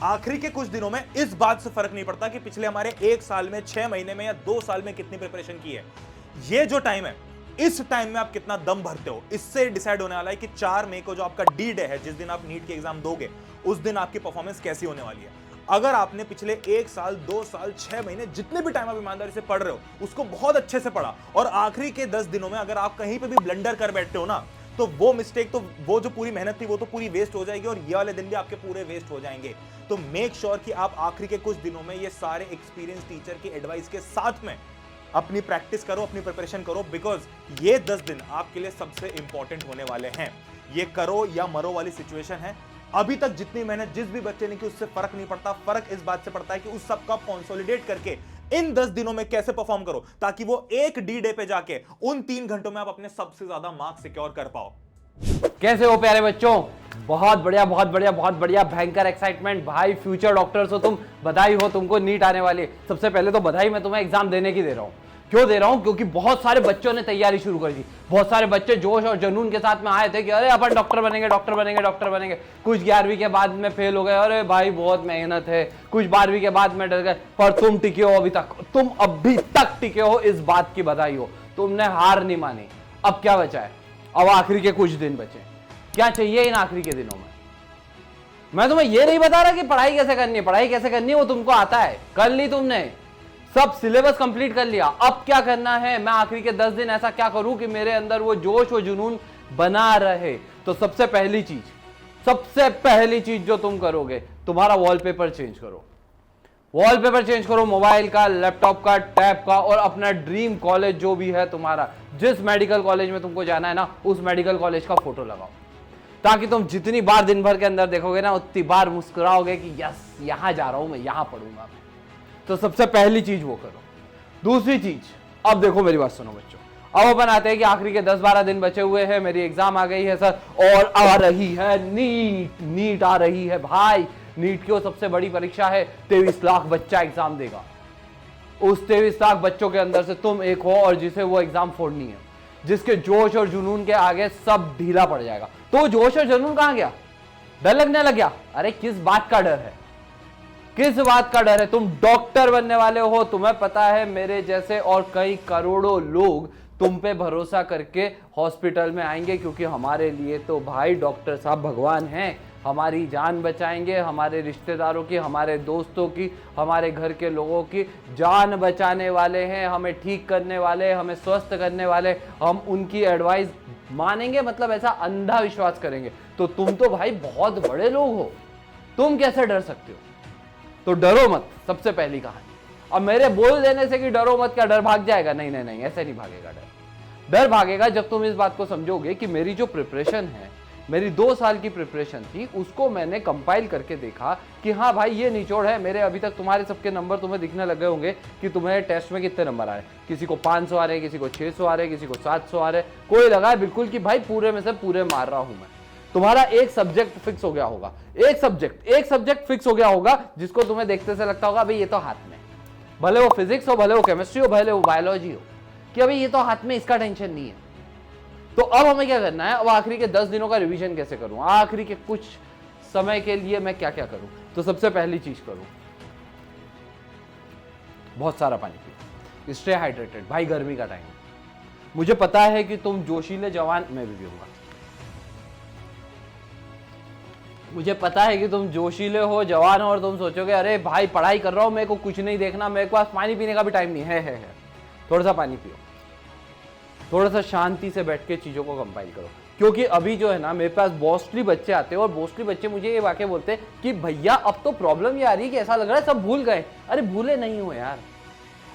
आखिरी के कुछ दिनों में इस बात से फर्क नहीं पड़ता कि पिछले हमारे 1 साल में, 6 महीने में या 2 साल में कितनी प्रिपरेशन की है। ये जो टाइम है, इस टाइम में आप कितना दम भरते हो, इससे डिसाइड होने वाला है कि 4 मई को जो आपका डी डे है, जिस दिन आप नीट के एग्जाम दोगे, उस दिन आपकी परफॉर्मेंस कैसी होने वाली है। अगर आपने पिछले 1 साल, 2 साल, 6 महीने, जितने भी टाइम आप ईमानदारी से पढ़ रहे हो, उसको बहुत अच्छे से पढ़ा और आखिरी के 10 दिनों में अगर आप कहीं पे भी ब्लंडर कर बैठते हो ना, तो वो मिस्टेक, तो वो जो पूरी मेहनत थी, वो तो पूरी वेस्ट हो जाएगी और ये वाले दिन भी आपके पूरे वेस्ट हो जाएंगे। तो मेक श्योर कि आप आखिरी के कुछ दिनों में ये सारे एक्सपीरियंस टीचर की एडवाइस के साथ में अपनी प्रैक्टिस करो, अपनी प्रिपरेशन करो, बिकॉज ये 10 दिन आपके लिए सबसे इंपॉर्टेंट होने वाले हैं। ये करो या मरो वाली सिचुएशन है। अभी तक जितनी मेहनत जिस भी बच्चे ने की, उससे फर्क नहीं पड़ता। फर्क इस बात से पड़ता है कि उस सब का कंसोलिडेट करके इन 10 दिनों में कैसे परफॉर्म करो, ताकि वो एक डी डे पे जाके उन 3 घंटों में आप अपने सबसे ज्यादा मार्क्स सिक्योर कर पाओ। कैसे हो प्यारे बच्चों? बहुत बढ़िया, बहुत बढ़िया, बहुत बढ़िया। भयंकर एक्साइटमेंट भाई, फ्यूचर डॉक्टर्स हो तुम, बधाई हो तुमको, नीट आने वाली है। सबसे पहले तो बधाई मैं तुम्हें एग्जाम देने की दे रहा हूँ। क्यों दे रहा हूँ? क्योंकि बहुत सारे बच्चों ने तैयारी शुरू कर दी। बहुत सारे बच्चे जोश और जुनून के साथ में आए थे कि अरे अपन डॉक्टर बनेंगे, डॉक्टर बनेंगे, डॉक्टर बनेंगे। कुछ 11वीं के बाद में फेल हो गए, अरे भाई बहुत मेहनत है। कुछ 12वीं के बाद में डर गए, पर तुम टिके हो अभी तक, तुम अभी तक टिके हो, इस बात की बधाई हो। तुमने हार नहीं मानी। अब क्या बचा है? अब आखिरी के कुछ दिन बचे। क्या चाहिए इन आखिरी के दिनों में? मैं तुम्हें यह नहीं बता रहा कि पढ़ाई कैसे करनी है। पढ़ाई कैसे करनी है वो तुमको आता है, कर ली तुमने, सब सिलेबस कंप्लीट कर लिया। अब क्या करना है? मैं आखिरी के 10 दिन ऐसा क्या करूं कि मेरे अंदर वो जोश और जुनून बना रहे। तो सबसे पहली चीज जो तुम करोगे, तुम्हारा वॉलपेपर चेंज करो। वॉलपेपर चेंज करो, मोबाइल का, लैपटॉप का, टैब का, और अपना ड्रीम कॉलेज जो भी है तुम्हारा, जिस मेडिकल कॉलेज में तुमको जाना है ना, उस मेडिकल कॉलेज का फोटो लगाओ, ताकि तुम जितनी बार दिन भर के अंदर देखोगे ना, उतनी बार मुस्कुराओगे कि यस, यहां जा रहा हूं मैं, यहां पढ़ूंगा। तो सबसे पहली चीज वो करो। दूसरी चीज, अब देखो मेरी बात सुनो बच्चों, अब अपन आते हैं कि आखिरी के 10-12 दिन बचे हुए हैं, मेरी एग्जाम आ गई है सर, और आ रही है नीट आ रही है भाई। नीट की वो सबसे बड़ी परीक्षा है, 23 लाख बच्चा एग्जाम देगा। उस 23 लाख बच्चों के अंदर से तुम एक हो और जिसे वो एग्जाम फोड़नी है, जिसके जोश और जुनून के आगे सब ढीला पड़ जाएगा। तो जोश और जुनून कहां गया? डर लगने लग गया। अरे किस बात का डर है? किस बात का डर है? तुम डॉक्टर बनने वाले हो। तुम्हें पता है मेरे जैसे और कई करोड़ों लोग तुम पे भरोसा करके हॉस्पिटल में आएंगे, क्योंकि हमारे लिए तो भाई डॉक्टर साहब भगवान हैं। हमारी जान बचाएंगे, हमारे रिश्तेदारों की, हमारे दोस्तों की, हमारे घर के लोगों की जान बचाने वाले हैं, हमें ठीक करने वाले, हमें स्वस्थ करने वाले। हम उनकी एडवाइस मानेंगे, मतलब ऐसा अंधा विश्वास करेंगे। तो तुम तो भाई बहुत बड़े लोग हो, तुम कैसे डर सकते हो? तो डरो मत, सबसे पहली कहानी। अब मेरे बोल देने से कि डरो मत, क्या डर भाग जाएगा? नहीं नहीं नहीं, ऐसे नहीं भागेगा डर भागेगा जब तुम इस बात को समझोगे कि मेरी जो प्रिपरेशन है, मेरी 2 साल की प्रिपरेशन थी, उसको मैंने कंपाइल करके देखा कि हाँ भाई ये निचोड़ है मेरे। अभी तक तुम्हारे सबके नंबर तुम्हें दिखने लगे होंगे कि तुम्हें टेस्ट में कितने नंबर आ रहे हैं। किसी को 500 आ रहे हैं, किसी को 600 आ रहे हैं, किसी को 700 आ रहे हैं। कोई लगा है बिल्कुल कि भाई पूरे में से पूरे मार रहा हूं मैं। तुम्हारा एक सब्जेक्ट फिक्स हो गया होगा, एक सब्जेक्ट फिक्स हो गया होगा, जिसको तुम्हें देखते से लगता होगा भाई ये तो हाथ में, भले वो फिजिक्स हो, भले वो केमिस्ट्री हो, भले वो बायोलॉजी हो, कि अभी ये तो हाथ में, इसका टेंशन नहीं है। तो अब हमें क्या करना है? अब आखिरी के 10 दिनों का रिवीजन कैसे करूं, आखिरी के कुछ समय के लिए मैं क्या क्या करूं? तो सबसे पहली चीज करूं, बहुत सारा पानी पियो, स्टे हाइड्रेटेड। भाई गर्मी का टाइम, मुझे पता है कि तुम जोशीले जवान, मैं भी पीऊंगा, मुझे पता है कि तुम जोशीले हो, जवान हो, और तुम सोचोगे अरे भाई पढ़ाई कर रहा हूं, मेरे को कुछ नहीं देखना, मेरे पास पानी पीने का भी टाइम नहीं है। थोड़ा सा पानी पियो, थोड़ा सा शांति से बैठ के चीजों को कंपाइल करो। क्योंकि अभी जो है ना, मेरे पास मोस्टली बच्चे आते हैं और मोस्टली बच्चे मुझे ये वाकई बोलते हैं कि भैया अब तो प्रॉब्लम ये आ रही है कि ऐसा लग रहा है सब भूल गए। अरे भूले नहीं हो यार,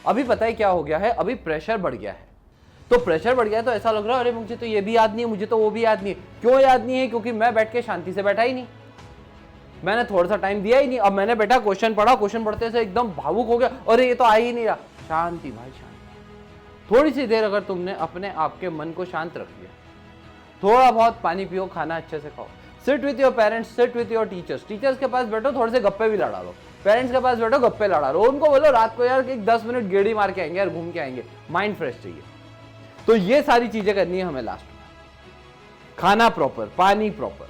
अभी पता है क्या हो गया है, अभी प्रेशर बढ़ गया है। तो प्रेशर बढ़ गया है तो ऐसा लग रहा है अरे मुझे तो ये भी याद नहीं है, मुझे तो वो भी याद नहीं है। क्यों याद नहीं है? क्योंकि मैं बैठ के शांति से बैठा ही नहीं, मैंने थोड़ा सा टाइम दिया ही नहीं। अब मैंने बेटा क्वेश्चन पढ़ा, क्वेश्चन पढ़ते से एकदम भावुक हो गया, अरे ये तो आ ही नहीं रहा। शांति भाई, शांति। थोड़ी सी देर अगर तुमने अपने आप के मन को शांत रख लिया, थोड़ा बहुत पानी पियो, खाना अच्छे से खाओ, sit with your parents, sit with your teachers, teachers के पास बैठो, थोड़े से गप्पे भी लड़ा लो, पेरेंट्स के पास बैठो, गप्पे लड़ा लो, उनको बोलो रात को यार 10 मिनट गेड़ी मार के आएंगे यार, घूम के आएंगे, माइंड फ्रेश चाहिए। तो ये सारी चीजें करनी है हमें लास्ट में। खाना प्रॉपर, पानी प्रॉपर,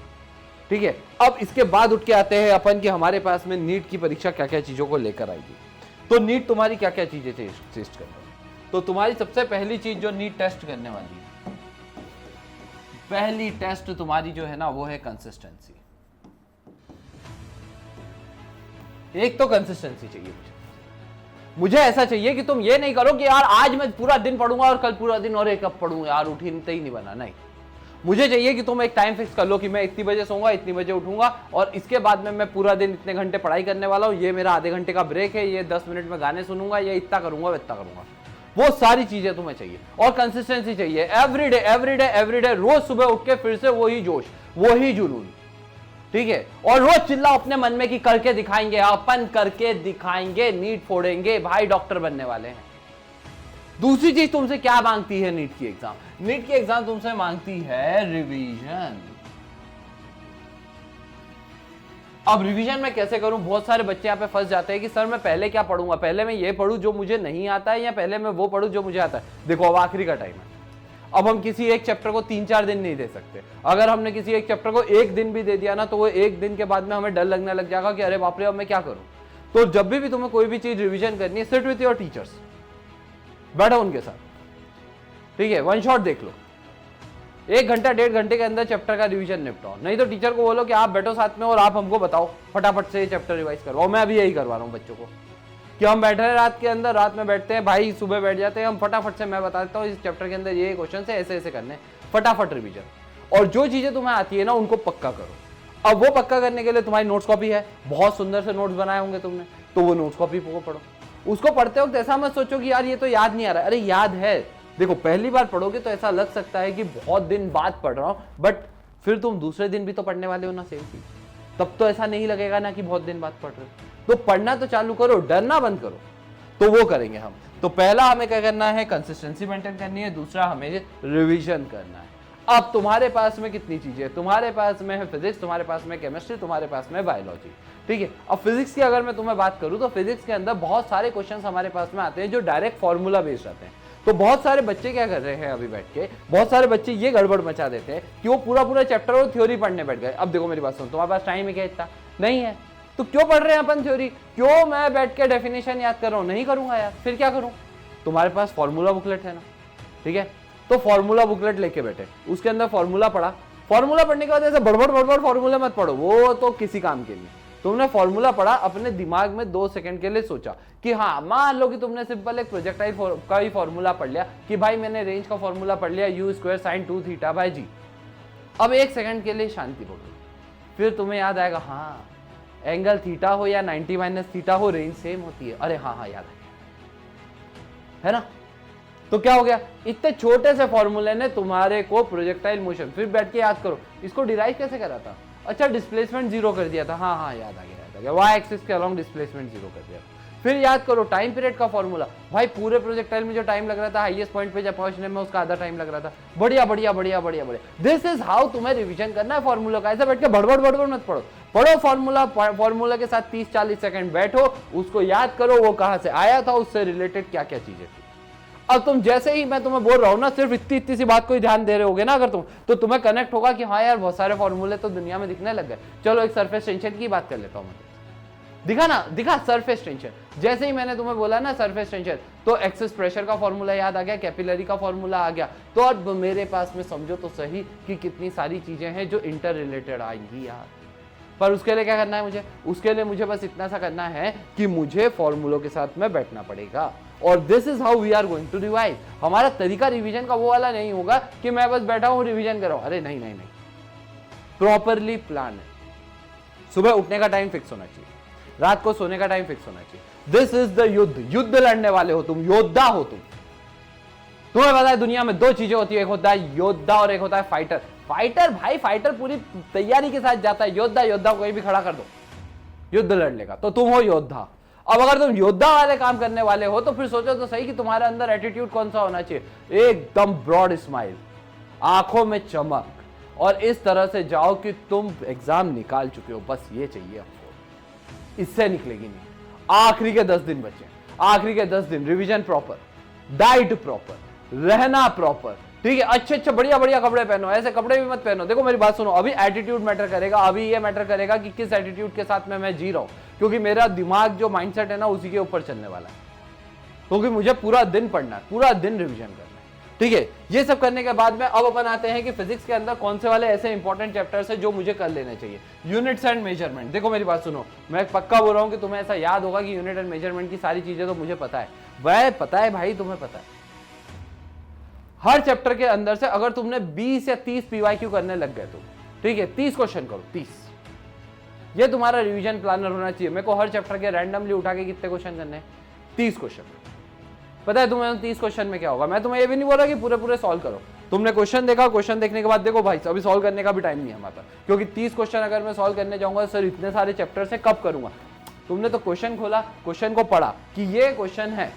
ठीक है, अब इसके बाद उठ के आते हैं अपन कि हमारे पास में नीट की परीक्षा क्या क्या चीजों को लेकर आएगी। तो नीट तुम्हारी क्या क्या चीजें टेस्ट करने वाली। तो तुम्हारी सबसे पहली चीज जो नीट टेस्ट करने वाली है, पहली टेस्ट तुम्हारी जो है ना वो है कंसिस्टेंसी। एक तो कंसिस्टेंसी चाहिए मुझे ऐसा चाहिए कि तुम ये नहीं करो कि यार आज मैं पूरा दिन पढ़ूंगा और कल पूरा दिन और एक कब पढ़ूंगा, यार उठते ही नहीं बना। नहीं, मुझे चाहिए कि तुम एक टाइम फिक्स कर लो कि मैं इतनी बजे सोऊंगा, इतनी बजे उठूंगा और इसके बाद में मैं पूरा दिन इतने घंटे पढ़ाई करने वाला हूं, ये मेरा आधे घंटे का ब्रेक है, ये 10 मिनट में गाने सुनूंगा, ये इतना करूंगा इतना करूंगा। वो सारी चीजें तुम्हें चाहिए और कंसिस्टेंसी चाहिए। एवरीडे एवरीडे एवरीडे, रोज सुबह उठ के फिर से वही जोश, वही जुनून, ठीक है। और रोज चिल्लाओ अपने मन में कि करके दिखाएंगे, अपन करके दिखाएंगे, नीट फोड़ेंगे भाई, डॉक्टर बनने वाले हैं। दूसरी चीज तुमसे क्या मांगती है नीट की एग्जाम? नीट की एग्जाम तुमसे मांगती है रिवीजन। अब रिवीजन मैं कैसे करूं? बहुत सारे बच्चे यहां पे फंस जाते हैं कि सर मैं पहले क्या पढ़ूंगा, पहले मैं ये पढ़ूं जो मुझे नहीं आता है या पहले मैं वो पढ़ूं जो मुझे आता है। देखो अब आखिरी का टाइम है, अब हम किसी एक चैप्टर को 3-4 दिन नहीं दे सकते। अगर हमने किसी एक चैप्टर को एक दिन भी दे दिया ना तो वो एक दिन के बाद में हमें डर लगने लग जाएगा कि अरे बाप रे अब मैं क्या करूं। तो जब भी तुम्हें कोई भी चीज रिवीजन करनी है, सिट विथ योर टीचर्स, बैठो उनके साथ, ठीक है, वन शॉट देख लो, 1 घंटा 1.5 घंटे के अंदर चैप्टर का रिवीजन निपटाओ। नहीं तो टीचर को बोलो कि आप बैठो साथ में और आप हमको बताओ, फटाफट से ये चैप्टर रिवाइज करवाओ। मैं अभी यही करवा रहा हूँ बच्चों को कि हम बैठ रहे हैं रात के अंदर, रात में बैठते हैं भाई, सुबह बैठ जाते हैं हम, फटाफट से मैं बता देता हूँ इस चैप्टर के अंदर ये क्वेश्चन है, ऐसे ऐसे करने, फटाफट रिवीजन। और जो चीजें तुम्हें आती है ना उनको पक्का करो। अब वो पक्का करने के लिए तुम्हारी नोट्स कॉपी है, बहुत सुंदर से नोट्स बनाए होंगे तुमने, तो वो नोट्स कॉपी को पढ़ो। उसको पढ़ते वक्त ऐसा मत सोचो कि यार ये तो याद नहीं आ रहा है, अरे याद है। देखो पहली बार पढ़ोगे तो ऐसा लग सकता है कि बहुत दिन बाद पढ़ रहा हूं, बट फिर तुम दूसरे दिन भी तो पढ़ने वाले हो ना सेम चीज, तब तो ऐसा नहीं लगेगा ना कि बहुत दिन बाद पढ़ रहे हो। तो पढ़ना तो चालू करो, डरना बंद करो। तो वो करेंगे हम। तो पहला हमें क्या करना है, कंसिस्टेंसी मेंटेन करनी है, दूसरा हमें रिवीजन करना है। अब तुम्हारे पास में कितनी चीजें, तुम्हारे पास में है फिजिक्स, तुम्हारे पास में केमिस्ट्री, तुम्हारे पास में बायोलॉजी, ठीक है। अब फिजिक्स की अगर मैं तुम्हें बात करूं तो फिजिक्स के अंदर बहुत सारे क्वेश्चंस हमारे पास में आते हैं जो डायरेक्ट फॉर्मूला बेस्ड आते हैं। तो बहुत सारे बच्चे क्या कर रहे हैं अभी बैठ के, बहुत सारे बच्चे ये गड़बड़ मचा देते हैं कि वो पूरा चैप्टर और थ्योरी पढ़ने बैठ गए। अब देखो मेरी बात सुनो, तुम्हारे पास टाइम है क्या इतना? नहीं है, तो क्यों पढ़ रहे हैं अपन थ्योरी? क्यों मैं बैठ के डेफिनेशन याद कर रहा हूं? नहीं करूंगा यार, फिर क्या करूं? तुम्हारे पास फॉर्मूला बुकलेट है ना, ठीक है, तो फॉर्मूला बुकलेट लेके बैठे, उसके अंदर फॉर्मूला पढ़ा। फॉर्मूला पढ़ने के बाद ऐसे बड़बड़ फॉर्मूला मत पढ़ो, वो तो किसी काम के नहीं। तुमने फॉर्मूला पढ़ा, अपने दिमाग में 2 सेकंड के लिए सोचा कि हाँ, मान लो कि तुमने सिंपल एक प्रोजेक्टाइल का ही फॉर्मूला पढ़ लिया कि भाई मैंने रेंज का फॉर्मूला पढ़ लिया, u² sin 2 थीटा बाय जी। अब 1 सेकंड के लिए शांति पकड़ो, फिर तुम्हें याद आएगा हाँ, एंगल थीटा हो या 90 माइनस थीटा हो, रेंज सेम होती है। अरे हाँ याद है ना। तो क्या हो गया, इतने छोटे से फॉर्मूले ने तुम्हारे को प्रोजेक्टाइल मोशन, फिर बैठ के याद करो इसको डिराइव कैसे करा था, अच्छा डिस्प्लेसमेंट 0 कर दिया था, हाँ याद आ गया, वाई एक्सिस के अलोंग डिस्प्लेसमेंट 0 कर दिया। फिर याद करो टाइम पीरियड का फॉर्मूला, भाई पूरे प्रोजेक्टाइल में जो टाइम लग रहा था हाईएस्ट पॉइंट पे जब पहुंचने में उसका आधा टाइम लग रहा था। बढ़िया बढ़िया बढ़िया बढ़िया बढ़िया। दिस इज हाउ तुम्हें रिवीजन करना है फॉर्मूला का। ऐसे बैठ के बड़बड़ मत पढ़ो, पढ़ो फॉर्मूला के साथ 30-40 सेकंड बैठो, उसको याद करो वो कहां से आया था, उससे रिलेटेड क्या क्या चीजें थी। अब तुम जैसे ही मैं तुम्हें बोल रहा हूं ना, सिर्फ इतनी सी बात को ही ध्यान दे रहे होगे ना अगर तुम, तो तुम्हें कनेक्ट होगा कि हाँ यार बहुत सारे फॉर्मूले तो दुनिया में दिखने लग गए। चलो एक सरफेस टेंशन की बात कर लेता हूं मैं। दिखा सरफेस टेंशन। जैसे ही मैंने तुम्हें बोला ना सरफेस टेंशन, तो एक्सेस प्रेशर का फॉर्मूला याद आ गया, कैपिलरी का फॉर्मूला आ गया। तो अब मेरे पास में समझो तो सही कि कितनी सारी चीजें हैं जो इंटर रिलेटेड आएंगी यार। पर उसके लिए क्या करना है मुझे, उसके लिए मुझे बस इतना सा करना है कि मुझे फॉर्मूलों के साथ में बैठना पड़ेगा। और this is how we are going to revise. हमारा तरीका रिवीजन का वो वाला नहीं होगा कि मैं बस बैठा हूं रिवीजन कर रहा हूं। अरे नहीं, प्रॉपरली प्लान है। सुबह उठने का टाइम फिक्स होना चाहिए, रात को सोने का टाइम फिक्स होना चाहिए। दिस इज द युद्ध लड़ने वाले हो तुम, योद्धा हो तुम। तुम्हें पता है दुनिया में 2 चीजें होती है, एक होता है योद्धा और एक होता है फाइटर। भाई फाइटर पूरी तैयारी के साथ जाता है, योद्धा कोई भी खड़ा कर दो युद्ध लड़ने का, तो तुम हो योद्धा। अब अगर तुम योद्धा वाले काम करने वाले हो तो फिर सोचो तो सही कि तुम्हारे अंदर एटीट्यूड कौन सा होना चाहिए। एकदम ब्रॉड स्माइल, आंखों में चमक, और इस तरह से जाओ कि तुम एग्जाम निकाल चुके हो, बस ये चाहिए आपको, इससे निकलेगी नहीं। आखिरी के 10 दिन बचे, आखिरी के 10 दिन रिवीजन प्रॉपर, डाइट प्रॉपर, रहना प्रॉपर, ठीक है, अच्छे अच्छे बढ़िया बढ़िया कपड़े पहनो, ऐसे कपड़े भी मत पहनो। देखो मेरी बात सुनो, अभी एटीट्यूड मैटर करेगा, अभी ये मैटर करेगा कि किस एटीट्यूड के साथ में मैं जी रहा हूं, क्योंकि मेरा दिमाग जो माइंडसेट है ना उसी के ऊपर चलने वाला है, क्योंकि मुझे पूरा दिन पढ़ना है, पूरा दिन रिवीजन करना है। ठीक है, ये सब करने के बाद में अब अपन आते हैं कि फिजिक्स के अंदर कौन से वाले ऐसे इंपॉर्टेंट चैप्टर्स है जो मुझे कर लेने चाहिए। Units and measurement. देखो मेरी बात सुनो, मैं पक्का बोल रहा हूं कि तुम्हें ऐसा याद होगा कि यूनिट एंड मेजरमेंट की सारी चीजें तो मुझे पता है, वह पता है भाई, तुम्हें पता है। हर चैप्टर के अंदर से अगर तुमने 20 या 30 पीवाईक्यू करने लग गए तो ठीक है, 30 क्वेश्चन करो, 30। ये तुम्हारा रिवीजन प्लानर होना चाहिए। मेरे को हर चैप्टर के रैंडमली उठा के कितने क्वेश्चन करने हैं, 30 क्वेश्चन। पता है तुम्हें 30 क्वेश्चन में क्या होगा? मैं तुम्हें ये भी नहीं बोल रहा कि पूरे पूरे सॉल्व करो। तुमने क्वेश्चन देखा, क्वेश्चन देखने के बाद देखो भाई अभी सॉल्व करने का भी टाइम नहीं है हमारे पास, क्योंकि 30 क्वेश्चन अगर मैं सॉल्व करने जाऊंगा सर इतने सारे चैप्टर से कब करूंगा। तुमने तो क्वेश्चन खोला, क्वेश्चन को पढ़ा कि ये क्वेश्चन है,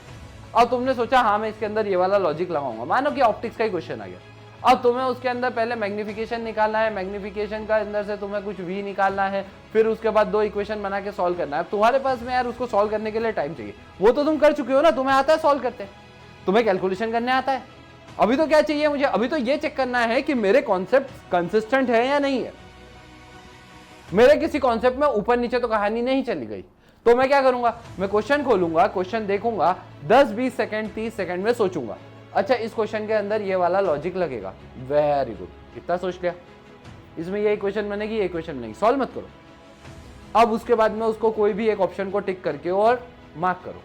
अब तुमने सोचा हाँ मैं इसके अंदर ये वाला लॉजिक लगाऊंगा, मानो कि ऑप्टिक्स का ही क्वेश्चन आ गया। अब तुम्हें उसके अंदर पहले मैग्निफिकेशन निकालना है, मैग्निफिकेशन का अंदर से तुम्हें कुछ v निकालना है, फिर उसके बाद 2 इक्वेशन बना के सॉल्व करना है। अब तुम्हारे पास में यार उसको सॉल्व करने के लिए टाइम चाहिए, वो तो तुम कर चुके हो ना, तुम्हें आता है सॉल्व करते, तुम्हें कैलकुलेशन करने आता है। अभी तो क्या चाहिए मुझे? अभी तो ये चेक करना है कि मेरे कॉन्सेप्ट कंसिस्टेंट है या नहीं है, मेरे किसी कॉन्सेप्ट में ऊपर नीचे तो कहानी नहीं चली गई। तो मैं क्या करूंगा, मैं क्वेश्चन खोलूंगा, क्वेश्चन देखूंगा, 10-20 सेकंड 30 सेकंड में सोचूंगा, अच्छा इस क्वेश्चन के अंदर ये वाला लॉजिक लगेगा, वेरी गुड, इतना सोच लिया, इसमें ये इक्वेशन बनेगी, ये इक्वेशन बनेगी, सॉल्व मत करो। अब उसके बाद में उसको कोई भी एक ऑप्शन को टिक करके और मार्क करो।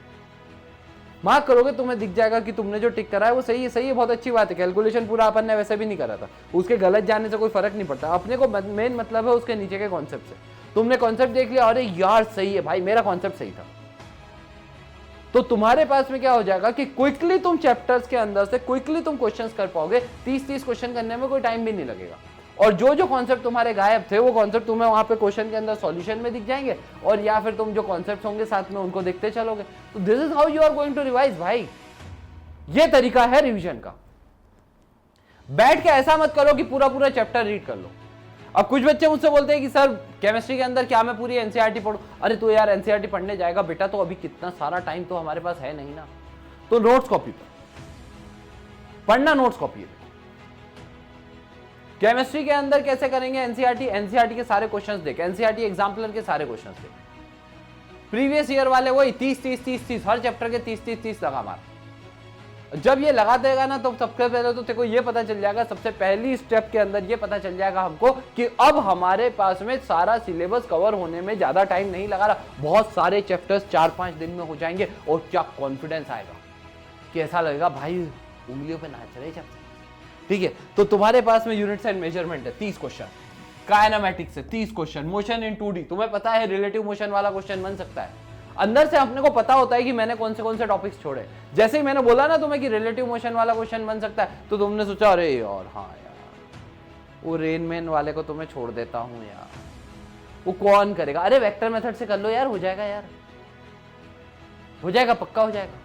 मार्क करोगे तुम्हें दिख जाएगा कि तुमने जो टिक करा है वो सही है, सही है, बहुत अच्छी बात है। कैलकुलेशन पूरा अपन ने वैसे भी नहीं करा था, उसके गलत जाने से कोई फर्क नहीं पड़ता। अपने को मेन मतलब है उसके नीचे के कॉन्सेप्ट से। तुमने कॉन्सेप्ट देख लिया, अरे यार सही है भाई, मेरा कॉन्सेप्ट सही था, तो तुम्हारे पास में क्या हो जाएगा कि क्विकली तुम चैप्टर्स के अंदर से क्विकली तुम क्वेश्चंस कर पाओगे। 30-30 क्वेश्चन करने में कोई टाइम भी नहीं लगेगा, और जो जो कॉन्सेप्ट तुम्हारे गायब थे वो कॉन्सेप्ट तुम्हें वहां पे क्वेश्चन के अंदर सॉल्यूशन में दिख जाएंगे, और या फिर तुम जो कॉन्सेप्ट होंगे साथ में उनको देखते चलोगे। तो this is how you are going to revise भाई, ये तरीका है रिविजन का। बैठ के ऐसा मत करो कि पूरा पूरा चैप्टर रीड कर लो। अब कुछ बच्चे मुझसे बोलते हैं कि सर केमिस्ट्री के अंदर क्या मैं पूरी एनसीईआरटी पढ़ूं? अरे तो यार एनसीईआरटी पढ़ने जाएगा बेटा तो अभी कितना सारा टाइम तो हमारे पास है नहीं ना, तो नोट्स कॉपी पर पढ़ना, नोट्स कॉपी। केमिस्ट्री के अंदर कैसे करेंगे एनसीईआरटी? एनसीईआरटी के सारे क्वेश्चंस देख, एनसीईआरटी एग्जाम्पलर के सारे क्वेश्चंस देख, प्रीवियस ईयर वाले वही 30-30-30-30 हर चैप्टर के 30-30-30 लगा मार। जब ये लगा देगा ना तो सबसे पहले तो तेरे को ये पता चल जाएगा, सबसे पहली स्टेप के अंदर ये पता चल जाएगा हमको कि अब हमारे पास में सारा सिलेबस कवर होने में ज्यादा टाइम नहीं लगा रहा, बहुत सारे चैप्टर्स 4-5 दिन में हो जाएंगे। और क्या कॉन्फिडेंस आएगा कि ऐसा लगेगा भाई उंगलियों पे नाच रहे चैप्टर। ठीक है, तो तुम्हारे पास में यूनिट्स एंड मेजरमेंट है 30 क्वेश्चन, काइनेमैटिक्स है 30 क्वेश्चन, मोशन इन 2D तुम्हें पता है रिलेटिव मोशन वाला क्वेश्चन बन सकता है। अंदर से अपने को पता होता है कि मैंने कौन से टॉपिक्स छोड़े। जैसे ही मैंने बोला ना तुम्हें कि रिलेटिव मोशन वाला क्वेश्चन बन सकता है, तो तुमने सोचा अरे यार हाँ यार वो रेन मैन वाले को तो मैं छोड़ देता हूं यार, वो कौन करेगा? अरे वेक्टर मेथड से कर लो यार, हो जाएगा यार, हो जाएगा, पक्का हो जाएगा।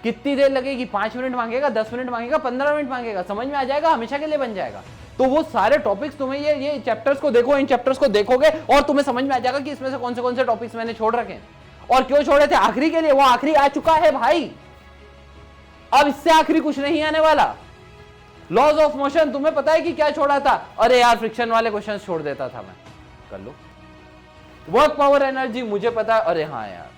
कितनी देर लगेगी? 5 मिनट मांगेगा, 10 मिनट मांगेगा, 15 मिनट मांगेगा, समझ में आ जाएगा, हमेशा के लिए बन जाएगा। तो वो सारे टॉपिक्स तुम्हें ये चैप्टर्स को देखो, इन चैप्टर्स को देखोगे और तुम्हें समझ में आ जाएगा कि इसमें से कौन से टॉपिक्स मैंने छोड़ रखे हैं और क्यों छोड़े थे। आखिरी के लिए वो आखिरी आ चुका है भाई, अब इससे आखिरी कुछ नहीं आने वाला। लॉज ऑफ मोशन तुम्हें पता है कि क्या छोड़ा था? अरे यार फ्रिक्शन वाले क्वेश्चन छोड़ देता था मैं, कर लो। वर्क पावर एनर्जी मुझे पता है, अरे हाँ यार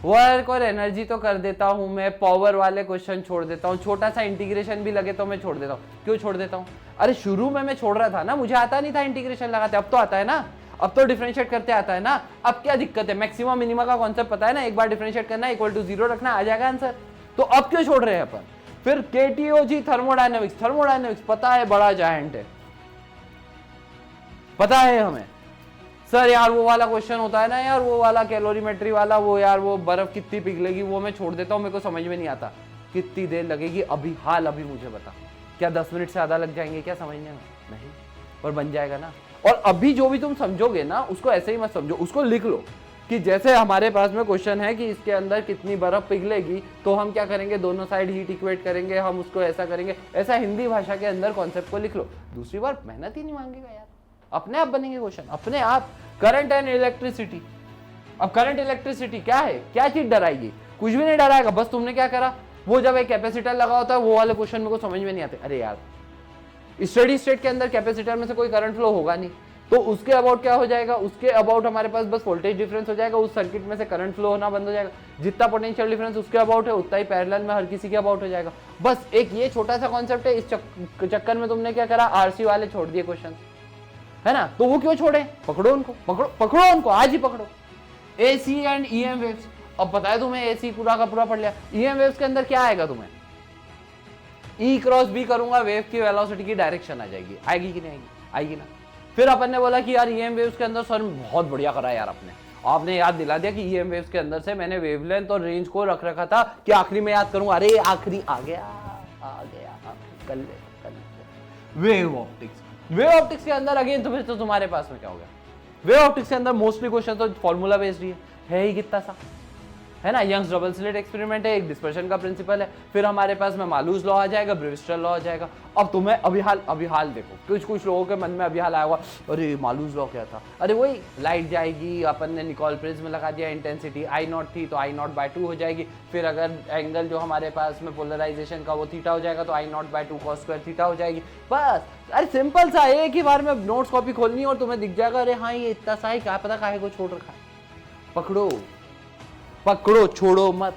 वर्क और एनर्जी तो कर देता हूं मैं, पावर वाले क्वेश्चन छोड़ देता हूं, छोटा सा इंटीग्रेशन भी लगे तो मैं छोड़ देता हूं। क्यों छोड़ देता हूं? अरे शुरू में मैं छोड़ रहा था ना, मुझे आता नहीं था इंटीग्रेशन लगाते, अब तो आता है ना, अब तो डिफरेंशिएट करते आता है ना। अब क्या दिक्कत है? मैक्सिमम मिनिमा का कॉन्सेप्ट पता है ना, एक बार डिफरेंशिएट करना इक्वल टू 0 रखना, आ जाएगा आंसर। तो अब क्यों छोड़ रहे हैं अपन? फिर केटीओजी थर्मोडायनेमिक्स पता है, बड़ा जायंट है, पता है हमें। सर यार वो वाला क्वेश्चन होता है ना यार, वो वाला कैलोरीमेट्री वाला, वो यार वो बर्फ कितनी पिघलेगी वो मैं छोड़ देता हूं, मेरे को समझ में नहीं आता। कितनी देर लगेगी? अभी मुझे बता, क्या 10 मिनट से ज्यादा लग जाएंगे क्या समझने में? नहीं, पर बन जाएगा ना। और अभी जो भी तुम समझोगे ना उसको ऐसे ही मत समझो, उसको लिख लो कि जैसे हमारे पास में क्वेश्चन है कि इसके अंदर कितनी बर्फ पिघलेगी, तो हम क्या करेंगे, दोनों साइड हीट इक्वेट करेंगे, हम उसको ऐसा करेंगे। ऐसा हिंदी भाषा के अंदर कॉन्सेप्ट को लिख लो, दूसरी बार मेहनत ही नहीं मांगेगा यार, अपने आप बनेंगे क्वेश्चन, अपने आप। करंट एंड इलेक्ट्रिसिटी, अब करंट इलेक्ट्रिसिटी क्या है, क्या चीज डराएगी? कुछ भी नहीं डराएगा, बस तुमने क्या करा, वो जब एक कैपेसिटर लगा होता है वो वाले क्वेश्चन मेरे को समझ में नहीं आते। अरे यार स्टेडी स्टेट के अंदर कैपेसिटर में से कोई करंट फ्लो होगा नहीं, तो उसके अबाउट क्या हो जाएगा, उसके अबाउट हमारे पास बस वोल्टेज डिफरेंस हो जाएगा, उस सर्किट में से करंट फ्लो होना बंद हो जाएगा। जितना पोटेंशियल डिफरेंस उसके अबाउट है उतना ही पैरेलल में हर किसी के अबाउट हो जाएगा। बस एक ये छोटा सा कॉन्सेप्ट है, इस चक्कर में तुमने क्या करा, आरसी वाले छोड़ दिए क्वेश्चन, है ना। तो वो क्यों छोड़े, पकड़ो उनको, पकड़ो उनको, आज ही पकड़ो। एसी एंड ईएम वेव्स, अब पता है तुम्हें, एसी पूरा का पूरा पढ़ लिया, ईएम वेव्स के अंदर क्या आएगा तुम्हें, ई क्रॉस बी करूंगा, वेव की वेलोसिटी की डायरेक्शन आ जाएगी, आएगी कि नहीं आएगी, आएगी ना। फिर अपन ने बोला कि यार ईएम वेव्स के अंदर सर बहुत बढ़िया करा यार आपने याद दिला दिया कि ईएम वेव्स के अंदर से मैंने वेवलेंथ और रेंज को रख रखा था कि आखिरी में याद करूंगा। अरे आखिरी आ गया कर ले। वेव ऑप्टिक्स के अंदर अगेन तुम्हारे पास में क्या हो गया, वेव ऑप्टिक्स के अंदर मोस्टली क्वेश्चन तो फॉर्मूला बेस्ड ही है ही कितना सा, है ना। यंग्स डबल स्लिट एक्सपेरिमेंट है, एक डिस्पर्शन का प्रिंसिपल है, फिर हमारे पास में मालूज लॉ आ जाएगा, ब्रेविस्टर लॉ आ जाएगा। अब तुम्हें अभी हाल देखो, कुछ लोगों के मन में अभी हाल आया होगा, अरे मालूज लॉ क्या था, अरे वही लाइट जाएगी, अपन ने निकोल प्रिज्म लगा दिया, इंटेंसिटी I0 थी तो I0/2 हो जाएगी, फिर अगर एंगल जो हमारे पास में पोलराइजेशन का वो थीटा हो जाएगा तो I0/2 cos स्क्वायर थीटा हो जाएगी। बस अरे सिंपल सा, एक ही बार में नोट्स कॉपी खोलनी है और तुम्हें दिख जाएगा, अरे हाँ ये इतना सा ही, क्या पता काहे को छोड़ रखा है। पकड़ो छोड़ो मत।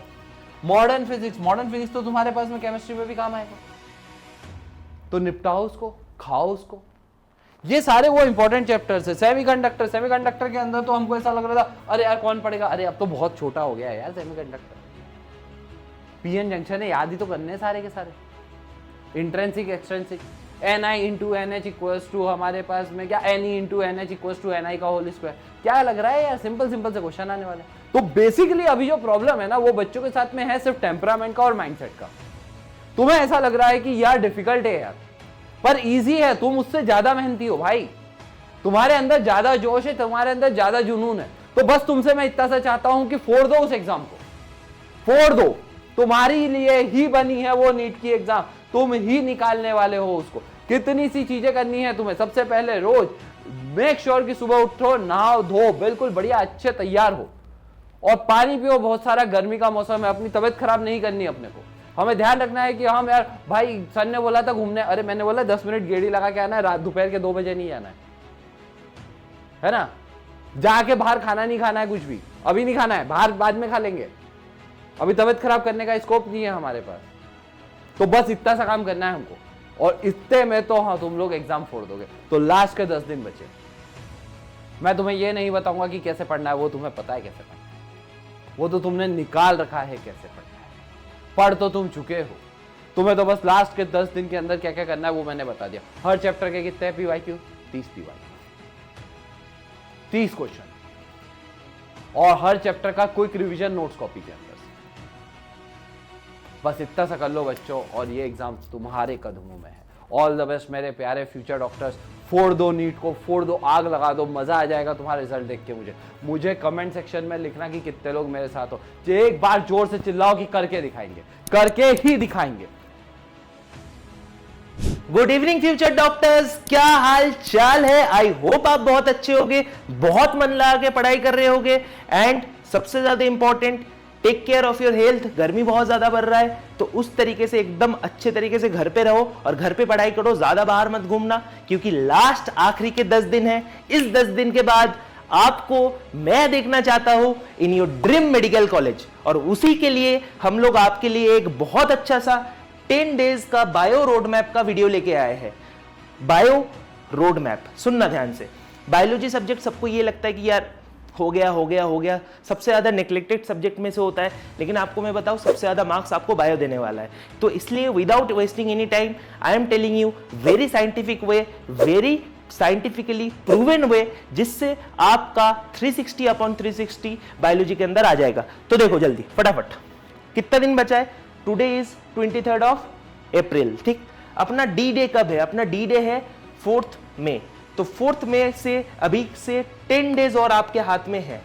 मॉडर्न फिजिक्स तो तुम्हारे पास में केमिस्ट्री में भी काम आएगा, तो निपटाओ उसको, खाओ उसको। ये सारे वो इंपॉर्टेंट चैप्टर्स है। सेमीकंडक्टर के अंदर तो हमको ऐसा लग रहा था अरे यार कौन पढ़ेगा, अरे अब तो बहुत छोटा हो गया है यार सेमीकंडक्टर, पीएन जंक्शन है, याद ही तो करने सारे के सारे, intrinsic extrinsic, Ni into NH equals to हमारे पास में क्या, Ne into NH equals to Ni का होल स्क्वायर। क्या लग रहा है यार, सिंपल से क्वेश्चन आने वाले। तो बेसिकली अभी जो प्रॉब्लम है ना वो बच्चों के साथ में है सिर्फ टेम्परामेंट का और माइंडसेट का। तुम्हें ऐसा लग रहा है कि यार डिफिकल्ट है यार, पर इजी है, तुम उससे ज्यादा मेहनती हो भाई, तुम्हारे अंदर ज्यादा जोश है, तुम्हारे अंदर ज्यादा जुनून है। तो बस तुमसे मैं इतना सा चाहता हूं कि फोड़ दो उस एग्जाम को, फोड़ दो, तुम्हारी लिए ही बनी है वो नीट की एग्जाम, तुम ही निकालने वाले हो उसको। कितनी सी चीजें करनी है तुम्हें, सबसे पहले रोज मेक श्योर कि सुबह उठो, नहाओ धो, बिल्कुल बढ़िया अच्छे तैयार हो, और पानी पियो बहुत सारा, गर्मी का मौसम है, अपनी तबीयत खराब नहीं करनी अपने को। हमें ध्यान रखना है कि हम यार भाई सर ने बोला था घूमने, अरे मैंने बोला 10 मिनट गेड़ी लगा के आना है, रात दोपहर के 2 बजे नहीं आना है ना। जाके बाहर खाना नहीं खाना है, कुछ भी अभी नहीं खाना है, बाहर बाद में खा लेंगे, अभी तबीयत खराब करने का स्कोप नहीं है हमारे पास। तो बस इतना सा काम करना है हमको, और इतने में तो हाँ तुम लोग एग्जाम फोड़ दोगे। तो लास्ट के 10 दिन बचे, मैं तुम्हें ये नहीं बताऊंगा कि कैसे पढ़ना है, वो तुम्हें पता है कैसे पढ़ना है, वो तो तुमने निकाल रखा है कैसे पढ़ना है, पढ़ तो तुम चुके हो। तुम्हें तो बस लास्ट के 10 दिन के अंदर क्या क्या करना है वो मैंने बता दिया। हर चैप्टर के कितने PYQ, 30 PYQ, 30 क्वेश्चन, और हर चैप्टर का क्विक रिवीजन नोट्स कॉपी के अंदर। बस इतना सा कर लो बच्चों, और ये एग्जाम तुम्हारे कदमों में है। ऑल द बेस्ट मेरे प्यारे फ्यूचर डॉक्टर्स, फोड़ दो नीट को, फोड़ दो, आग लगा दो, मजा आ जाएगा तुम्हारा रिजल्ट देख के। मुझे कमेंट सेक्शन में लिखना कि कितने लोग मेरे साथ हो, एक बार जोर से चिल्लाओ कि करके दिखाएंगे, करके ही दिखाएंगे। गुड इवनिंग फ्यूचर डॉक्टर्स, क्या हाल चाल है? आई होप आप बहुत अच्छे होंगे, बहुत मन लगा के पढ़ाई कर रहे होंगे, एंड सबसे ज्यादा important, take care of your health. गर्मी बहुत ज्यादा बढ़ रहा है, तो उस तरीके से एकदम अच्छे तरीके से घर पे रहो और घर पे पढ़ाई करो, ज्यादा बाहर मत घूमना, क्योंकि लास्ट आखिरी के 10 दिन है। इस 10 दिन के बाद आपको मैं देखना चाहता हूं in your dream medical college, और उसी के लिए हम लोग आपके लिए एक बहुत अच्छा सा 10 डेज का बायो रोड मैप का वीडियो लेके आए हैं। बायो रोड मैप, सुनना ध्यान से। बायोलॉजी सब्जेक्ट सबको ये लगता है कि यार हो गया, सबसे ज्यादा नेग्लेक्टेड सब्जेक्ट में से होता है, लेकिन आपको मैं बताऊं सबसे ज्यादा मार्क्स आपको बायो देने वाला है। तो इसलिए without wasting any time I am telling you very scientific way, very scientifically proven वे, जिससे आपका 360/360 बायोलॉजी के अंदर आ जाएगा। तो देखो जल्दी फटाफट, कितना दिन बचा है? टुडे इज 23 अप्रैल, ठीक। अपना डी डे कब है? अपना डी डे है 4 मई। तो 4 मई से अभी से 10 डेज और आपके हाथ में है।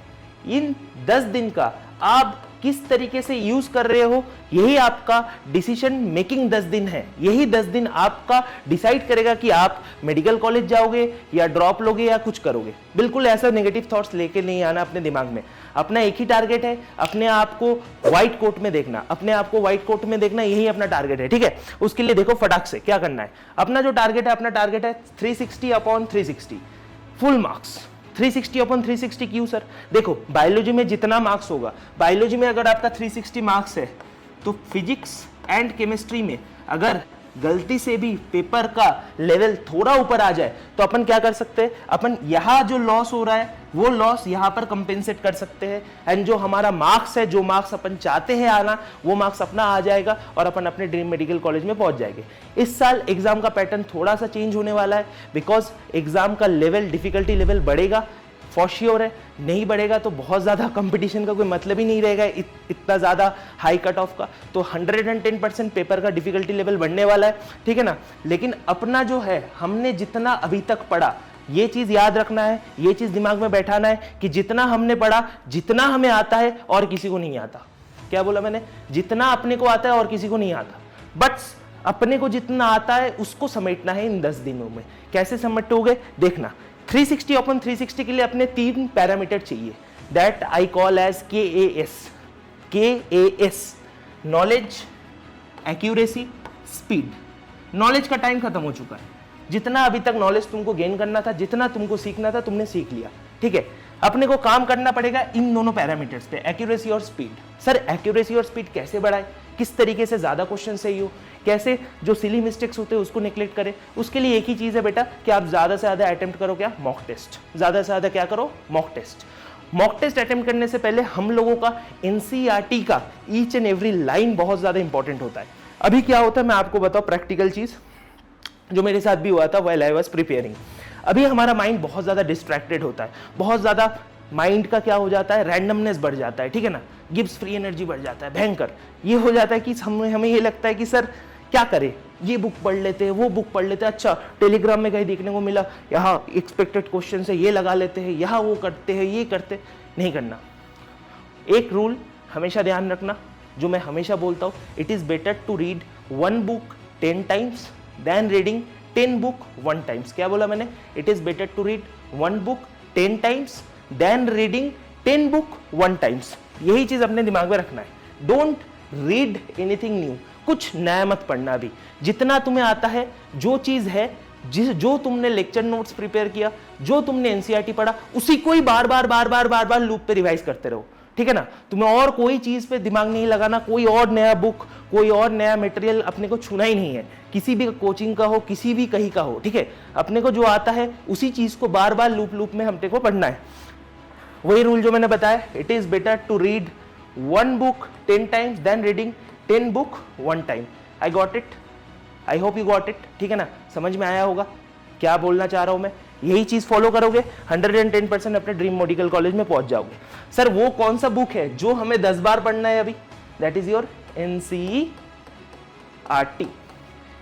इन 10 दिन का आप किस तरीके से यूज कर रहे हो, यही आपका डिसीजन मेकिंग 10 दिन है। यही 10 दिन आपका डिसाइड करेगा कि आप मेडिकल कॉलेज जाओगे या ड्रॉप लोगे या कुछ करोगे। बिल्कुल ऐसा नेगेटिव थॉट्स लेके नहीं आना अपने दिमाग में। अपना एक ही टारगेट है, अपने आप को व्हाइट कोट में देखना, अपने आप को व्हाइट कोट में देखना, यही अपना टारगेट है, ठीक है। उसके लिए देखो फटाक से क्या करना है। अपना जो टारगेट है, अपना टारगेट है 360/360 फुल मार्क्स। 360/360 क्यों सर? देखो बायोलॉजी में जितना मार्क्स होगा, बायोलॉजी में अगर आपका 360 मार्क्स है तो फिजिक्स एंड केमिस्ट्री में अगर गलती से भी पेपर का लेवल थोड़ा ऊपर आ जाए तो अपन क्या कर सकते हैं, अपन यहाँ जो लॉस हो रहा है वो लॉस यहाँ पर कंपेंसेट कर सकते हैं। एंड जो हमारा मार्क्स है, जो मार्क्स अपन चाहते हैं आना, वो मार्क्स अपना आ जाएगा और अपन अपने ड्रीम मेडिकल कॉलेज में पहुंच जाएंगे। इस साल एग्जाम का पैटर्न थोड़ा सा चेंज होने वाला है, बिकॉज एग्जाम का लेवल, डिफिकल्टी लेवल बढ़ेगा, फॉर श्योर है। नहीं बढ़ेगा तो बहुत ज़्यादा कंपटीशन का कोई मतलब ही नहीं रहेगा इतना ज़्यादा हाई कट ऑफ का। तो 110% पेपर का डिफिकल्टी लेवल बढ़ने वाला है, ठीक है ना। लेकिन अपना जो है, हमने जितना अभी तक पढ़ा, ये चीज़ याद रखना है, ये चीज़ दिमाग में बैठाना है कि जितना हमने पढ़ा, जितना हमें आता है और किसी को नहीं आता। क्या बोला मैंने? जितना अपने को आता है और किसी को नहीं आता, बट अपने को जितना आता है उसको समेटना है इन 10 दिनों में। कैसे समेटोगे देखना। 360/360 के लिए अपने 3 पैरामीटर चाहिए, that I call as KAS, knowledge, accuracy, speed. Knowledge का टाइम खत्म हो चुका है। जितना अभी तक नॉलेज तुमको गेन करना था, जितना तुमको सीखना था, तुमने सीख लिया, ठीक है। अपने को काम करना पड़ेगा इन दोनों पैरामीटर्स पे, एक्यूरेसी और स्पीड। सर एक्यूरेसी और स्पीड कैसे बढ़ाए, किस तरीके से ज्यादा क्वेश्चन सही हो, कैसे जो सिली मिस्टेक्स होते हैं उसको नेग्लेक्ट करें। उसके लिए एक ही चीज है बेटा कि आप ज्यादा से ज्यादा अटेम्प्ट करो, क्या, मॉक टेस्ट। ज्यादा से ज्यादा क्या करो, mock test. Mock test attempt करने से पहले हम लोगों का एनसीईआरटी का ईच एंड एवरी लाइन बहुत ज्यादा इंपॉर्टेंट होता है। अभी क्या होता है मैं आपको बताऊं, प्रैक्टिकल चीज जो मेरे साथ भी हुआ था व्हाइल आई वाज प्रिपेयरिंग। अभी हमारा माइंड बहुत ज्यादा डिस्ट्रैक्टेड होता है, बहुत ज्यादा माइंड का क्या हो जाता है, रैंडमनेस बढ़ जाता है, ठीक है ना। गिब्स फ्री एनर्जी बढ़ जाता है, भयंकर। ये हो जाता है कि हमें ये लगता है कि सर क्या करें, ये बुक पढ़ लेते हैं, वो बुक पढ़ लेते हैं, अच्छा टेलीग्राम में कहीं देखने को मिला, यहाँ एक्सपेक्टेड क्वेश्चन है, ये लगा लेते हैं, यहाँ वो करते हैं, ये करते। नहीं करना। एक रूल हमेशा ध्यान रखना, जो मैं हमेशा बोलता हूँ, it is better to read 1 book 10 times than reading 10 book 1 times. क्या बोला मैंने? It is better to read 1 book 10 times than reading 10 book 1 times. यही चीज अपने दिमाग में रखना है। डोंट रीड एनीथिंग न्यू, कुछ नया मत पढ़ना। अभी जितना तुम्हें आता है, जो चीज है, जो तुमने लेक्चर नोट्स प्रिपेयर किया, जो तुमने एनसीईआरटी पढ़ा, उसी को ही बार बार लूप पे रिवाइज करते रहो, ठीक है ना। तुम्हें और कोई चीज पे दिमाग नहीं लगाना, कोई और नया बुक, कोई और नया मटेरियल अपने को छूना ही नहीं है, किसी भी कोचिंग का हो, किसी भी कहीं का हो, ठीक है। अपने को जो आता है उसी चीज को बार बार लूप में हमने को पढ़ना है। वही रूल जो मैंने बताया, it is better to read 1 book 10 times than reading 10 book 1 time. I got it, I hope you got it, ठीक है ना। समझ में आया होगा क्या बोलना चाह रहा हूं मैं। यही चीज फॉलो करोगे 110% अपने ड्रीम मेडिकल कॉलेज में पहुंच जाओगे। सर वो कौन सा बुक है जो हमें 10 बार पढ़ना है अभी? That is your NCERT.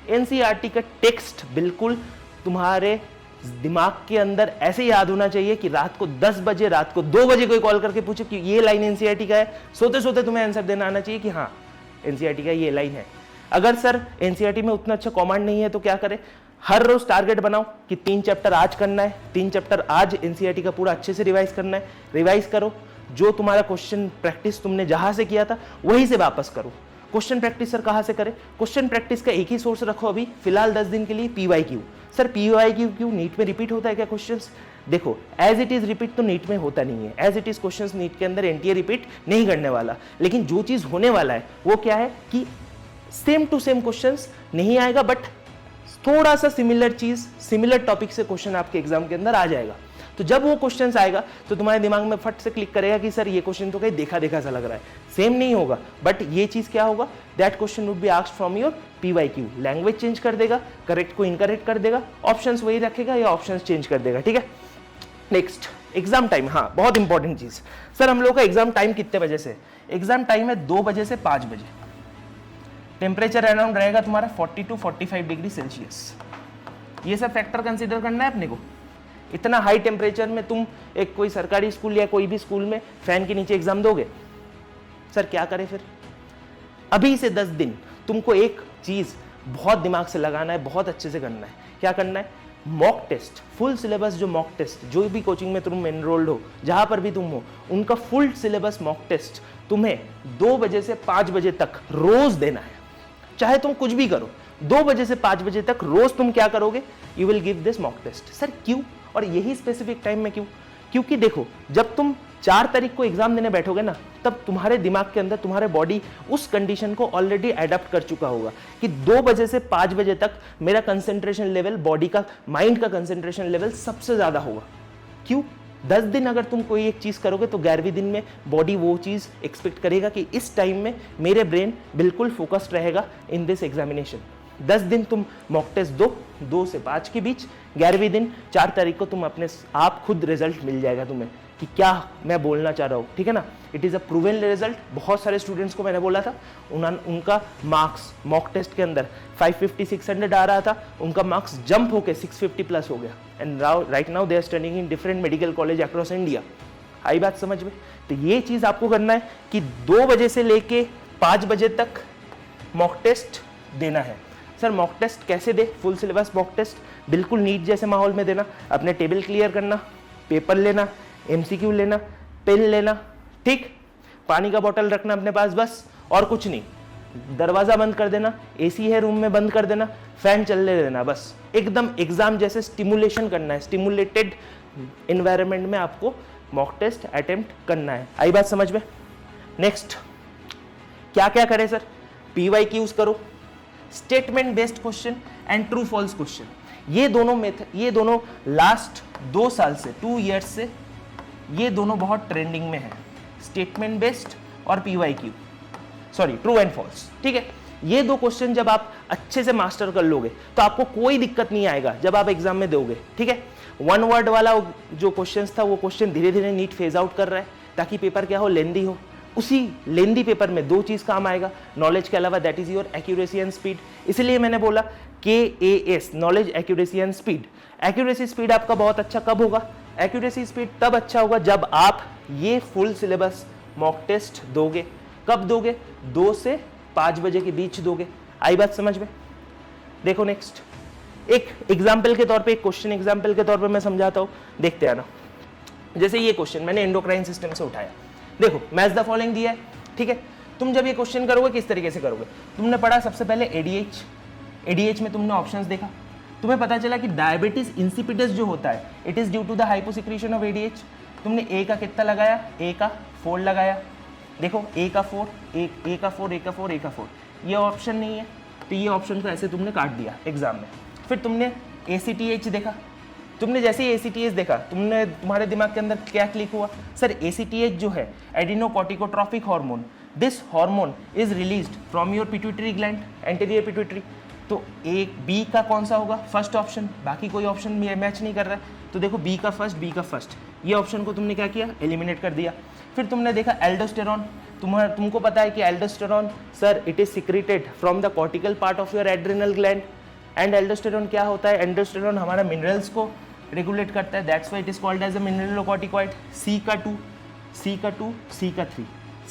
NCERT का टेक्स्ट बिल्कुल तुम्हारे दिमाग के अंदर ऐसे याद होना चाहिए कि रात को 10 बजे, रात को 2 बजे कोई कॉल करके पूछे कि ये लाइन एनसीईआरटी का है, सोते सोते तुम्हें आंसर देना आना चाहिए कि हाँ एनसीईआरटी का ये लाइन है। अगर सर एनसीईआरटी में उतना अच्छा कमांड नहीं है तो क्या करें, हर रोज टारगेट बनाओ कि 3 चैप्टर आज करना है, 3 चैप्टर आज एनसीईआरटी का पूरा अच्छे से रिवाइज करना है। रिवाइज करो, जो तुम्हारा क्वेश्चन प्रैक्टिस तुमने जहां से किया था वहीं से वापस करो। क्वेश्चन प्रैक्टिस सर कहां से करें? क्वेश्चन प्रैक्टिस का एक ही सोर्स रखो अभी फिलहाल 10 दिन के लिए, PYQ। सर PYQ क्यों? नीट में रिपीट होता है क्या क्वेश्चंस? देखो एज इट इज रिपीट तो नीट में होता नहीं है, as it is questions NEET के अंदर एनटीए रिपीट नहीं करने वाला। लेकिन जो चीज होने वाला है वो क्या है कि सेम टू सेम क्वेश्चंस नहीं आएगा, बट थोड़ा सा सिमिलर चीज, सिमिलर टॉपिक से क्वेश्चन आपके एग्जाम के अंदर आ जाएगा। तो जब वो क्वेश्चन आएगा तो तुम्हारे दिमाग में फट से क्लिक करेगा कि सर ये क्वेश्चन तो कहीं देखा देखा सा लग रहा है। सेम नहीं होगा, बट ये चीज क्या होगा, that question would be asked from your PYQ। Language change कर देगा, करेक्ट को इनकरेक्ट कर देगा, ऑप्शंस वही रखेगा या ऑप्शंस चेंज कर देगा, ठीक है। नेक्स्ट एग्जाम टाइम, हाँ बहुत इंपॉर्टेंट चीज। सर हम लोग का एग्जाम टाइम कितने बजे से? एग्जाम टाइम है 2 बजे से 5 बजे। टेम्परेचर अराउंड रहेगा तुम्हारा 40 to 45 डिग्री सेल्सियस। ये सब फैक्टर कंसीडर करना है अपने को। इतना हाई टेम्परेचर में तुम एक कोई सरकारी स्कूल या कोई भी स्कूल में फैन के नीचे एग्जाम दोगे? सर क्या करें फिर? अभी से 10 दिन तुमको एक चीज बहुत दिमाग से लगाना है, बहुत अच्छे से करना है। क्या करना है? मॉक टेस्ट, फुल सिलेबस जो मॉक टेस्ट, जो भी कोचिंग में तुम एनरोल्ड हो, जहां पर भी तुम हो, उनका फुल सिलेबस मॉक टेस्ट तुम्हें 2 बजे से 5 बजे तक रोज देना है। चाहे तुम कुछ भी करो, 2 बजे से 5 बजे तक रोज तुम क्या करोगे? You will give this mock test. Sir क्यों, और यही स्पेसिफिक टाइम में क्यों? क्योंकि देखो, जब तुम 4 तारीख को एग्जाम देने बैठोगे ना, तब तुम्हारे दिमाग के अंदर तुम्हारे बॉडी उस कंडीशन को ऑलरेडी एडप्ट कर चुका होगा कि 2 बजे से 5 बजे तक मेरा कंसंट्रेशन लेवल, बॉडी का, माइंड का कंसंट्रेशन लेवल सबसे ज्यादा होगा। क्यों? 10 दिन अगर तुम कोई एक चीज करोगे तो 11वें दिन में बॉडी वो चीज एक्सपेक्ट करेगा कि इस टाइम में मेरे ब्रेन बिल्कुल फोकस्ड रहेगा इन दिस एग्जामिनेशन। 10 दिन तुम मॉक टेस्ट दो, 2 से 5 के बीच। 11वें दिन 4 तारीख को तुम अपने आप खुद रिजल्ट मिल जाएगा तुम्हें कि क्या मैं बोलना चाह रहा हूँ, ठीक है ना। It is a proven result. बहुत सारे स्टूडेंट्स को मैंने बोला था, उनका मार्क्स मॉक टेस्ट के अंदर 550 600 आ रहा था, उनका मार्क्स जंप होकर 650 प्लस हो गया। And right now they are studying in different medical college across India. आई बात समझ में? तो ये चीज़ आपको करना है कि 2 बजे से लेके 5 बजे तक मॉक टेस्ट देना है। सर मॉक टेस्ट कैसे दे? फुल सिलेबस मॉक टेस्ट बिल्कुल नीट जैसे माहौल में देना, अपने टेबल क्लियर करना, पेपर लेना, एमसीक्यू लेना, पेन लेना, ठीक, पानी का बोतल रखना अपने पास, बस और कुछ नहीं। दरवाजा बंद कर देना, एसी है रूम में बंद कर देना, फैन चलने देना, बस एकदम एग्जाम जैसे स्टिमुलेशन करना है। स्टिमुलेटेड एनवायरनमेंट में आपको मॉक टेस्ट अटेम्प्ट करना है। आई बात समझ में? नेक्स्ट क्या क्या करें सर? PYQs करो, statement based question and true false question. ये दोनों मेथड, ये दोनों लास्ट 2 साल से, 2 ईयर्स से ये दोनों बहुत ट्रेंडिंग में है, स्टेटमेंट बेस्ड और PYQ, sorry true and false, ठीक है। ये 2 क्वेश्चन जब आप अच्छे से मास्टर कर लोगे तो आपको कोई दिक्कत नहीं आएगा जब आप एग्जाम में दोगे, ठीक है। 1 वर्ड वाला जो क्वेश्चन था वो क्वेश्चन धीरे धीरे नीट फेज आउट कर रहा है ताकि पेपर क्या हो, लेंदी हो। उसी लेंदी पेपर में 2 चीज काम आएगा नॉलेज के अलावा, that is your accuracy and speed. इसलिए मैंने बोला KAS, knowledge, accuracy and speed. Accuracy speed आपका बहुत अच्छा कब होगा? एक्यूरेसी स्पीड तब अच्छा होगा जब आप ये फुल सिलेबस मॉक टेस्ट दोगे। कब दोगे? 2 से 5 बजे के बीच दोगे। आई बात समझ में? देखो नेक्स्ट, एक एग्जाम्पल के तौर पे, एक क्वेश्चन एग्जाम्पल के तौर पे मैं समझाता हूँ, देखते आना। जैसे ये क्वेश्चन मैंने एंडोक्राइन सिस्टम से उठाया, देखो मैच द फॉलोइंग दिया है, ठीक है। तुम जब ये क्वेश्चन करोगे किस तरीके से करोगे? तुमने पढ़ा सबसे पहले ADH में तुमने ऑप्शंस देखा, तुम्हें पता चला कि डायबिटीज इंसिपिडस जो होता है it is due to the hyposecretion of ADH। तुमने A का कितना लगाया? A का 4 लगाया। देखो A का 4, A का 4, A का 4, A का 4, ये ऑप्शन नहीं है तो ये ऑप्शन को ऐसे तुमने काट दिया एग्जाम में। फिर तुमने ACTH देखा, तुमने जैसे ही ACTH देखा तुम्हारे दिमाग के अंदर क्या क्लिक हुआ? सर ACTH जो है adrenocorticotropic hormone, this hormone is released from your pituitary gland, anterior pituitary. तो B का कौन सा होगा? फर्स्ट ऑप्शन, बाकी कोई ऑप्शन मैच नहीं कर रहा है। तो देखो B का फर्स्ट, ये ऑप्शन को तुमने क्या किया? एलिमिनेट कर दिया। फिर तुमने देखा एल्डोस्टेरॉन, तुमको पता है कि aldosterone sir it is secreted from the cortical part of your adrenal gland. And aldosterone क्या होता है? एल्डोस्टेरॉन हमारा मिनरल्स को रेगुलेट करता है, that's why it is called as a mineralocorticoid. C का 2, C का 2, C का 3,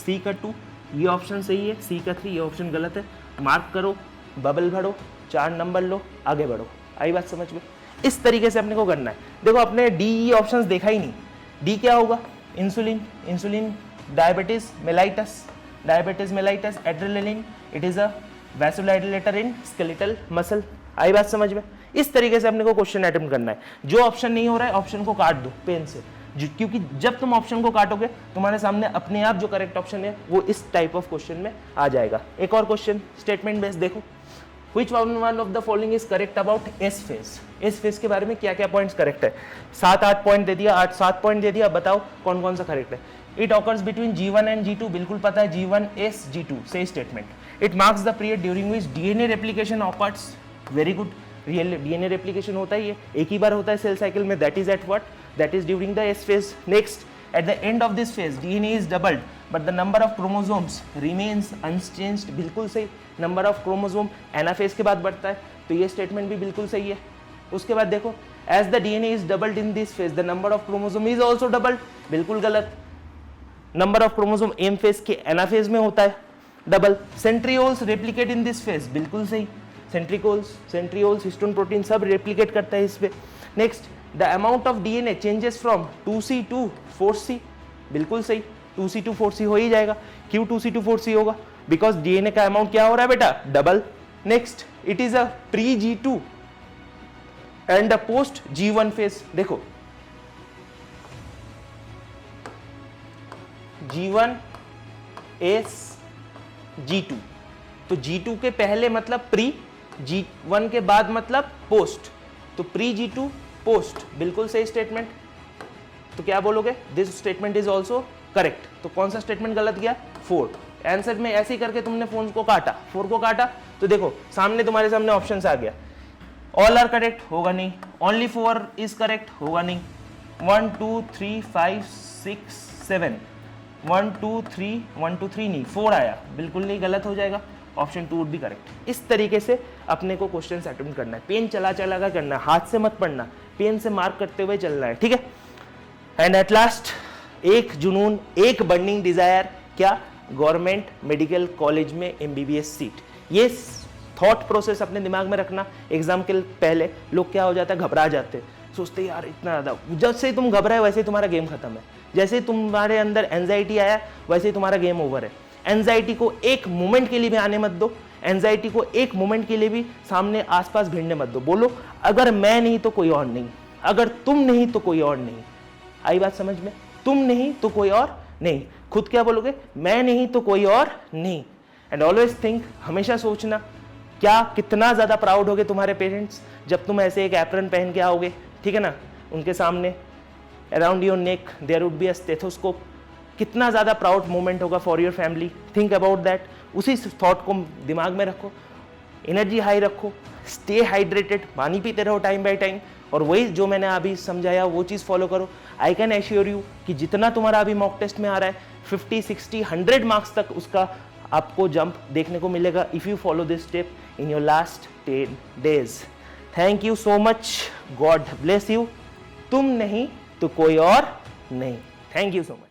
C का 2, ये ऑप्शन सही है, C का 3 ये ऑप्शन गलत है। मार्क करो, बबल भरो, 4 नंबर लो, आगे बढ़ो। आई बात समझ में? इस तरीके से अपने को करना है। देखो अपने DE ऑप्शंस देखा ही नहीं। D क्या होगा? Insulin, diabetes mellitus, adrenaline, it is a vasodilator in skeletal muscle. आई बात समझ में? इस तरीके से अपने को क्वेश्चन अटेम्प्ट करना है। जो ऑप्शन नहीं हो रहा है ऑप्शन को काट दो पेन से, क्योंकि जब तुम ऑप्शन को काटोगे तुम्हारे सामने अपने आप जो करेक्ट ऑप्शन है वो इस टाइप ऑफ क्वेश्चन में आ जाएगा। एक और क्वेश्चन स्टेटमेंट बेस्ड देखो, Which one of the following is correct about S phase? S phase के बारे में क्या क्या पॉइंट्स करेक्ट है? 7-8 पॉइंट दे दिया, 7 पॉइंट दे दिया, बताओ कौन कौन सा करेक्ट है? It occurs between G1 and G2, बिल्कुल पता है, G1 S G2 सही statement. It marks the period during which DNA replication occurs, very good. Real DNA replication होता है, ये एक ही बार होता है सेल साइकिल में, that is at what? That is during the S phase. Next, at the end of this phase DNA is doubled but the number of chromosomes remains unchanged, बिल्कुल सही। Number of chromosome anaphase के बाद बढ़ता है, तो ये statement भी बिल्कुल सही है। उसके बाद देखो, as the DNA is doubled in this phase the number of chromosome is also doubled, बिल्कुल गलत। Number of chromosome M phase के एनाफेज में होता है double. Centrioles replicate in this phase, बिल्कुल सही। सेंट्रियोल्स हिस्टोन प्रोटीन सब रेप्लिकेट करता है इस पे। Next, the amount of DNA changes from 2C to 4C, बिल्कुल सही। 2C to 4C हो ही जाएगा। क्यों 2C to 4C होगा? बिकॉज डीएनए का अमाउंट क्या हो रहा है बेटा? Double. Next, it is a pre G2 and a post G1 phase. देखो G1 एस G2, तो G2 के पहले मतलब प्री, G1 के बाद मतलब पोस्ट, तो प्री G2 पोस्ट, बिल्कुल सही स्टेटमेंट। तो क्या बोलोगे? This statement is also correct. तो कौन सा स्टेटमेंट गलत गया? 4। आंसर में ऐसे ही करके तुमने 4 को काटा, तो देखो सामने तुम्हारे सामने ऑप्शंस आ गया। ऑल आर करेक्ट, होगा नहीं। ओनली 4 इज करेक्ट, होगा नहीं। 1 2 3 5 6 7, 1 2 3 नहीं, 4 आया, बिल्कुल नहीं, गलत हो जाएगा। Option 2 would be correct. इस तरीके से अपने को क्वेश्चन अटेम्प्ट करना है। पेन चला कर करना है, हाथ से मत पढ़ना, पेन से मार्क करते हुए चलना है, ठीक है। एंड एट लास्ट, एक जुनून, एक बर्निंग डिजायर, क्या? गवर्नमेंट मेडिकल कॉलेज में MBBS सीट। ये थॉट प्रोसेस अपने दिमाग में रखना। एग्जाम के पहले लोग क्या हो जाता है, घबरा जाते हैं, सोचते यार इतना ज़्यादा। जब से तुम घबराए वैसे ही तुम्हारा गेम खत्म है। जैसे ही तुम्हारे अंदर एंजाइटी आया वैसे ही तुम्हारा गेम ओवर है। एंजाइटी को एक मोमेंट के लिए भी आने मत दो, एंजाइटी को एक मोमेंट के लिए भी सामने आसपास भिड़ने मत दो। बोलो अगर मैं नहीं तो कोई और नहीं, अगर तुम नहीं तो कोई और नहीं। आई बात समझ में? तुम नहीं तो कोई और नहीं। खुद क्या बोलोगे? मैं नहीं तो कोई और नहीं। एंड ऑलवेज थिंक, हमेशा सोचना, क्या कितना ज़्यादा प्राउड होगे तुम्हारे पेरेंट्स जब तुम ऐसे एक एप्रन पहन के आओगे, ठीक है ना, उनके सामने। Around your neck there would be a stethoscope. कितना ज़्यादा प्राउड मोमेंट होगा for your family. Think about that. उसी थॉट को दिमाग में रखो, एनर्जी हाई रखो, स्टे हाइड्रेटेड, पानी पीते रहो टाइम बाय टाइम, और वही जो मैंने अभी समझाया वो चीज़ फॉलो करो। आई कैन एश्योर यू कि जितना तुम्हारा अभी मॉक टेस्ट में आ रहा है 50, 60, 100 मार्क्स तक उसका आपको जंप देखने को मिलेगा if you follow this step in your last 10 days। Thank you so much, God bless you. तुम नहीं तो कोई और नहीं। Thank you so much.